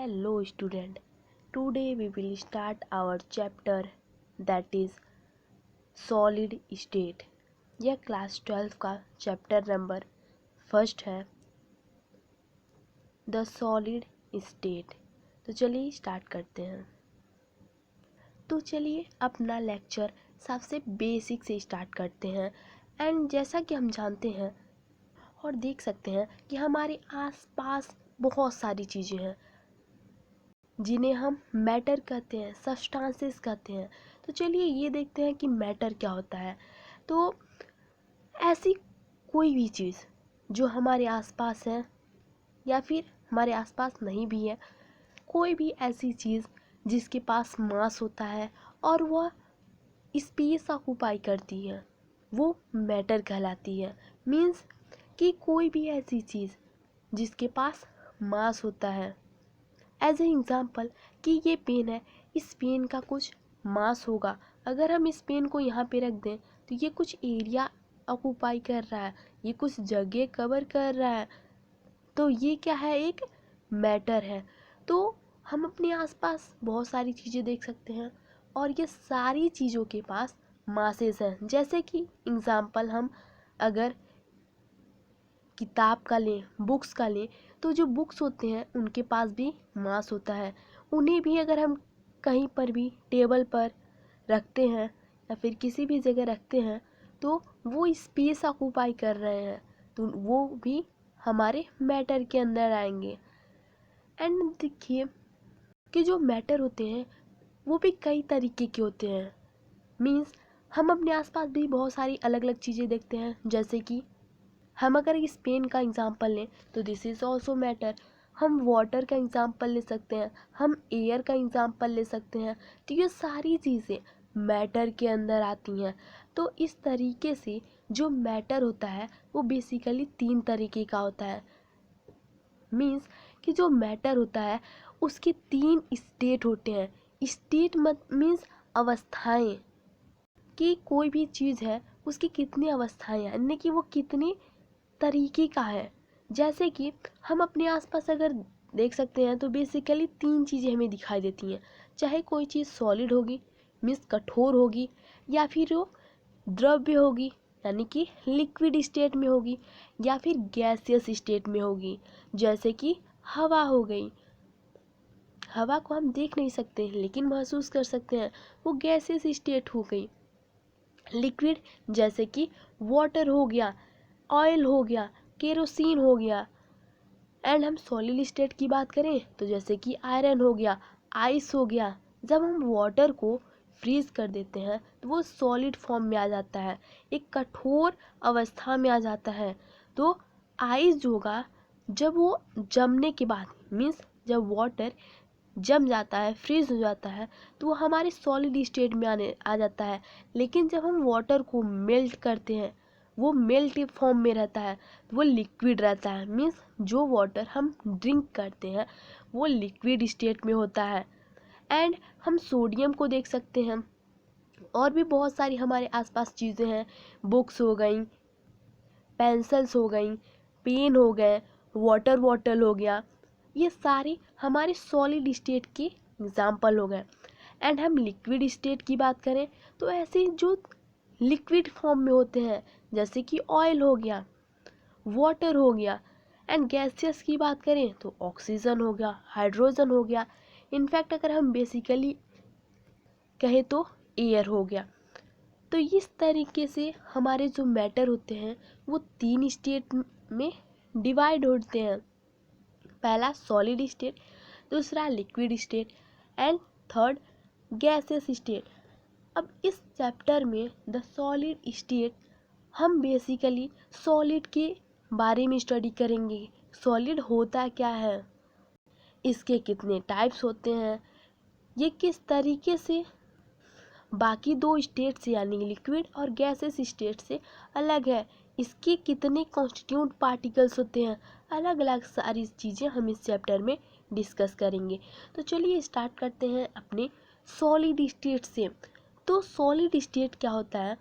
Hello student. Today we will start our chapter that is solid state. यह class 12 का chapter number first है the solid state. तो चलिए start करते हैं। तो चलिए अपना लेक्चर सबसे बेसिक से स्टार्ट करते हैं। एंड जैसा कि हम जानते हैं और देख सकते हैं कि हमारे आसपास बहुत सारी चीज़ें हैं जिन्हें हम मैटर कहते हैं, सब्सटेंसेस कहते हैं। तो चलिए ये देखते हैं कि मैटर क्या होता है। तो ऐसी कोई भी चीज़ जो हमारे आसपास है या फिर हमारे आसपास नहीं भी है, कोई भी ऐसी चीज़ जिसके पास मास होता है और वह स्पेस ऑक्यूपाई करती है, वो मैटर कहलाती है। मीन्स कि कोई भी ऐसी चीज़ जिसके पास मास होता है। एज ए एग्ज़ाम्पल कि ये पेन है, इस पेन का कुछ मास होगा। अगर हम इस पेन को यहाँ पे रख दें तो ये कुछ एरिया ऑक्यूपाई कर रहा है, ये कुछ जगह कवर कर रहा है। तो ये क्या है, एक मैटर है। तो हम अपने आसपास बहुत सारी चीज़ें देख सकते हैं और ये सारी चीज़ों के पास मासेस हैं। जैसे कि एग्ज़ाम्पल हम अगर किताब का लें, बुक्स का लें, तो जो बुक्स होते हैं उनके पास भी मास होता है। उन्हें भी अगर हम कहीं पर भी टेबल पर रखते हैं या फिर किसी भी जगह रखते हैं तो वो स्पेस ऑक्यूपाई कर रहे हैं, तो वो भी हमारे मैटर के अंदर आएंगे। एंड देखिए कि जो मैटर होते हैं वो भी कई तरीके के होते हैं। मीन्स हम अपने आसपास भी बहुत सारी अलग अलग चीज़ें देखते हैं। जैसे कि हम अगर इस पेन का एग्ज़ाम्पल लें तो दिस इज़ ऑल्सो मैटर। हम वाटर का एग्ज़ाम्पल ले सकते हैं, हम एयर का एग्ज़ाम्पल ले सकते हैं। तो ये सारी चीज़ें मैटर के अंदर आती हैं। तो इस तरीके से जो मैटर होता है वो बेसिकली 3 तरीके का होता है। मीन्स कि जो मैटर होता है उसके 3 स्टेट होते हैं। स्टेट मत मीन्स अवस्थाएं, कि कोई भी चीज़ है उसकी कितनी अवस्थाएं हैं, यानी कि वो कितनी तरीके का है। जैसे कि हम अपने आसपास अगर देख सकते हैं तो बेसिकली 3 चीज़ें हमें दिखाई देती हैं। चाहे कोई चीज़ सॉलिड होगी, मीन्स कठोर होगी, या फिर वो द्रव्य होगी यानी कि लिक्विड स्टेट में होगी, या फिर गैसियस स्टेट में होगी। जैसे कि हवा हो गई, हवा को हम देख नहीं सकते लेकिन महसूस कर सकते हैं, वो गैसियस स्टेट हो गई। लिक्विड जैसे कि वाटर हो गया, ऑयल हो गया, केरोसिन हो गया। एंड हम सॉलिड स्टेट की बात करें तो जैसे कि आयरन हो गया, आइस हो गया। जब हम वाटर को फ्रीज कर देते हैं तो वो सॉलिड फॉर्म में आ जाता है, एक कठोर अवस्था में आ जाता है। तो आइस जो होगा जब वो जमने के बाद, मीन्स जब वाटर जम जाता है, फ्रीज हो जाता है, तो वो हमारे सॉलिड स्टेट में आ जाता है। लेकिन जब हम वाटर को मेल्ट करते हैं वो मेल्ट फॉर्म में रहता है, वो लिक्विड रहता है। मीन्स जो वाटर हम ड्रिंक करते हैं वो लिक्विड स्टेट में होता है। एंड हम सोडियम को देख सकते हैं। और भी बहुत सारी हमारे आसपास चीज़ें हैं, बुक्स हो गई, पेंसिल्स हो गई, पेन हो गए, वाटर बॉटल हो गया। ये सारे हमारे सॉलिड स्टेट के एग्जाम्पल हो गए। एंड हम लिक्विड स्टेट की बात करें तो ऐसे जो लिक्विड फॉर्म में होते हैं जैसे कि ऑयल हो गया, वाटर हो गया। एंड गैसियस की बात करें तो ऑक्सीजन हो गया, हाइड्रोजन हो गया। इनफैक्ट अगर हम बेसिकली कहें तो एयर हो गया। तो इस तरीके से हमारे जो मैटर होते हैं वो 3 स्टेट में डिवाइड होते हैं। पहला सॉलिड स्टेट, दूसरा liquid state, and third gaseous state. अब इस चैप्टर में द सॉलिड स्टेट हम बेसिकली सॉलिड के बारे में स्टडी करेंगे। सॉलिड होता क्या है, इसके कितने टाइप्स होते हैं, ये किस तरीके से बाकी 2 स्टेट से यानी लिक्विड और गैसेस स्टेट से अलग है, इसके कितने कॉन्स्टिट्यूंट पार्टिकल्स होते हैं, अलग अलग सारी चीज़ें हम इस चैप्टर में डिस्कस करेंगे। तो चलिए स्टार्ट करते हैं अपने सॉलिड स्टेट से। तो सॉलिड स्टेट क्या होता है,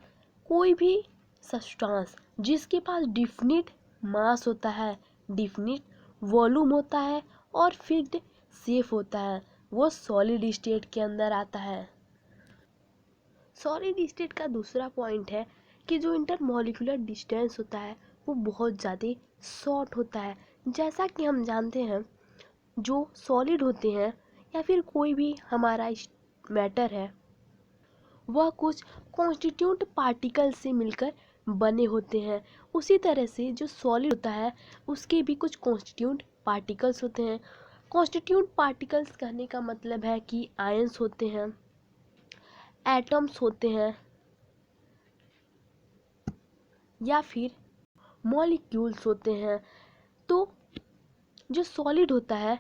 कोई भी सब्सटेंस जिसके पास डिफिनिट मास होता है, डिफिनिट वॉल्यूम होता है और फिक्स्ड सेफ होता है वो सॉलिड स्टेट के अंदर आता है। सॉलिड स्टेट का दूसरा पॉइंट है कि जो इंटरमॉलिक्यूलर डिस्टेंस होता है वो बहुत ज़्यादा शॉर्ट होता है। जैसा कि हम जानते हैं जो सॉलिड होते हैं या फिर कोई भी हमारा मैटर है वह कुछ कॉन्स्टिट्यूंट पार्टिकल से मिलकर बने होते हैं। उसी तरह से जो सॉलिड होता है उसके भी कुछ कॉन्स्टिट्यूंट पार्टिकल्स होते हैं। कॉन्स्टिट्यूंट पार्टिकल्स कहने का मतलब है कि आयंस होते हैं, एटम्स होते हैं या फिर मॉलिक्यूल्स होते हैं। तो जो सॉलिड होता है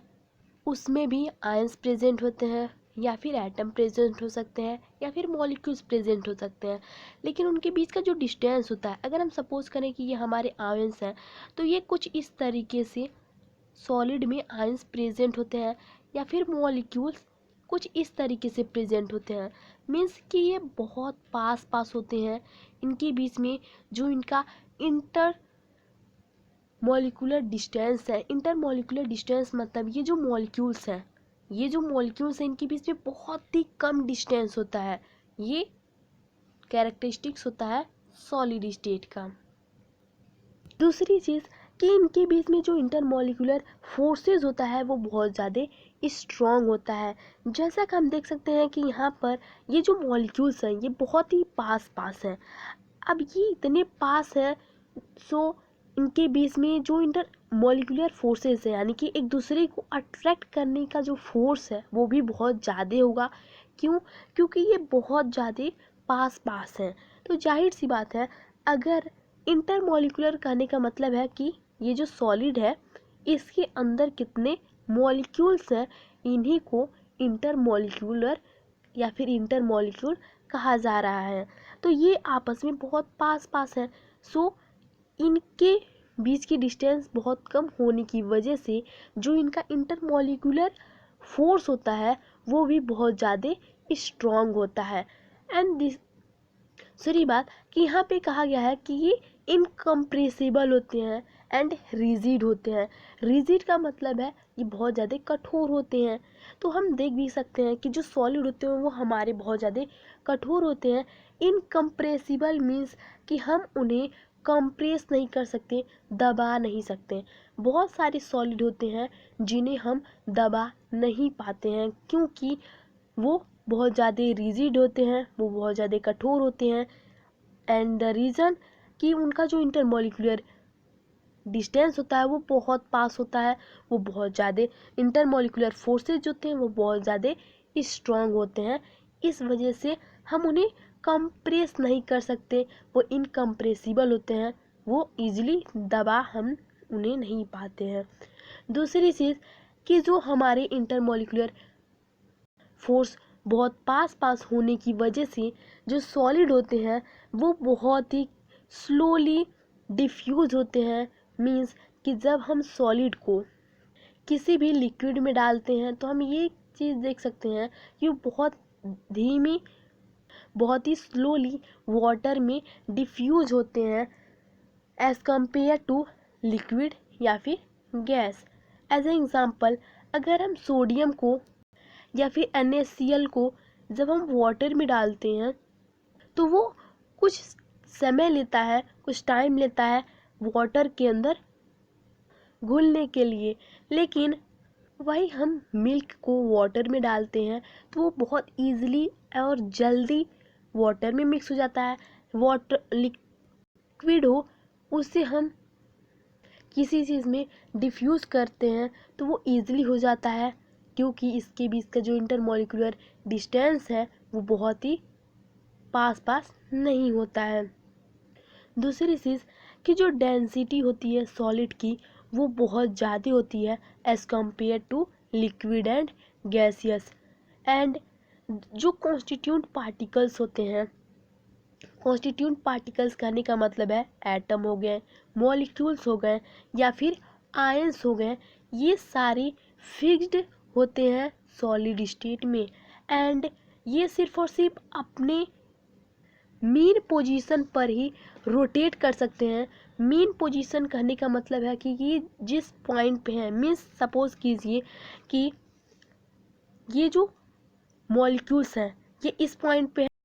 उसमें भी आयंस प्रेजेंट होते हैं या फिर एटम प्रेजेंट हो सकते हैं या फिर मॉलिक्यूल्स प्रेजेंट हो सकते हैं। लेकिन उनके बीच का जो डिस्टेंस होता है, अगर हम सपोज करें कि ये हमारे आयंस हैं तो ये कुछ इस तरीके से सॉलिड में आयंस प्रेजेंट होते हैं या फिर मॉलिक्यूल्स कुछ इस तरीके से प्रेजेंट होते हैं। मीन्स कि ये बहुत पास पास होते हैं। इनके बीच में जो इनका इंटर मॉलिक्यूलर डिस्टेंस है, इंटर मॉलिक्यूलर डिस्टेंस मतलब ये जो मॉलिक्यूल्स हैं इनके बीच में बहुत ही कम डिस्टेंस होता है। ये कैरेक्टरिस्टिक्स होता है सॉलिड स्टेट का। दूसरी चीज़ कि इनके बीच में जो इंटरमॉलिक्यूलर फोर्सेस होता है वो बहुत ज़्यादा स्ट्रॉन्ग होता है। जैसा कि हम देख सकते हैं कि यहाँ पर ये जो मॉलिक्यूल्स हैं ये बहुत ही पास पास हैं। अब ये इतने पास है सो इनके बीच में जो इंटर मॉलिक्यूलर फोर्सेस है यानी कि एक दूसरे को अट्रैक्ट करने का जो फोर्स है वो भी बहुत ज़्यादा होगा। क्यों? क्योंकि ये बहुत ज़्यादा पास पास हैं। तो जाहिर सी बात है अगर इंटर मॉलिक्यूलर कहने का मतलब है कि ये जो सॉलिड है इसके अंदर कितने मॉलिक्यूल्स हैं, इन्हीं को इंटर मॉलिक्यूलर या फिर इंटर मॉलिक्यूल कहा जा रहा है। तो ये आपस में बहुत पास पास हैं। सो इनके बीच की डिस्टेंस बहुत कम होने की वजह से जो इनका इंटरमॉलिक्यूलर फोर्स होता है वो भी बहुत ज़्यादा स्ट्रॉन्ग होता है। एंड दिस दूसरी बात कि यहाँ पे कहा गया है कि ये इनकम्प्रेसिबल होते हैं एंड रिजिड होते हैं। रिजिड का मतलब है ये बहुत ज़्यादा कठोर होते हैं। तो हम देख भी सकते हैं कि जो सॉलिड होते हैं वो हमारे बहुत ज़्यादा कठोर होते हैं। इनकम्प्रेसिबल मीन्स कि हम उन्हें कंप्रेस नहीं कर सकते, दबा नहीं सकते। बहुत सारे सॉलिड होते हैं जिन्हें हम दबा नहीं पाते हैं क्योंकि वो बहुत ज़्यादा रिजिड होते हैं, वो बहुत ज़्यादा कठोर होते हैं। एंड द रीज़न कि उनका जो इंटरमॉलिक्यूलर डिस्टेंस होता है वो बहुत पास होता है, वो बहुत ज़्यादा इंटरमॉलिक्यूलर फोर्सेज जो होते हैं वो बहुत ज़्यादा स्ट्रॉन्ग होते हैं। इस वजह से हम उन्हें कंप्रेस नहीं कर सकते, वो इनकम्प्रेसिबल होते हैं, वो इजीली दबा हम उन्हें नहीं पाते हैं। दूसरी चीज़ कि जो हमारे इंटरमॉलिक्यूलर फोर्स बहुत पास पास होने की वजह से जो सॉलिड होते हैं वो बहुत ही स्लोली डिफ्यूज होते हैं। मीन्स कि जब हम सॉलिड को किसी भी लिक्विड में डालते हैं तो हम ये चीज़ देख सकते हैं कि वो बहुत धीमी, बहुत ही स्लोली वाटर में डिफ्यूज होते हैं एज कंपेयर टू लिक्विड या फिर गैस। एज ए एग्ज़ाम्पल अगर हम सोडियम को या फिर NaCl को जब हम वाटर में डालते हैं तो वो कुछ समय लेता है, कुछ टाइम लेता है वाटर के अंदर घुलने के लिए। लेकिन वही हम मिल्क को वाटर में डालते हैं तो वो बहुत इजीली और जल्दी वाटर में मिक्स हो जाता है। वाटर लिक्विड हो उससे हम किसी चीज़ में डिफ्यूज़ करते हैं तो वो ईज़िली हो जाता है क्योंकि इसके बीच का जो इंटरमॉलिक्यूलर डिस्टेंस है वो बहुत ही पास पास नहीं होता है। दूसरी चीज़ कि जो डेंसिटी होती है सॉलिड की वो बहुत ज़्यादा होती है as compare to liquid and gaseous. And जो कॉन्स्टिट्यूंट पार्टिकल्स होते हैं, कॉन्स्टिट्यूंट पार्टिकल्स कहने का मतलब है एटम हो गए, मॉलिक्यूल्स हो गए या फिर आयंस हो गए, ये सारे फिक्स्ड होते हैं सॉलिड स्टेट में। एंड ये सिर्फ और सिर्फ अपने मेन पोजीशन पर ही रोटेट कर सकते हैं। मेन पोजीशन कहने का मतलब है कि ये जिस पॉइंट पे है, मीन्स सपोज कीजिए कि ये जो मॉलिक्यूल्स हैं ये इस पॉइंट पे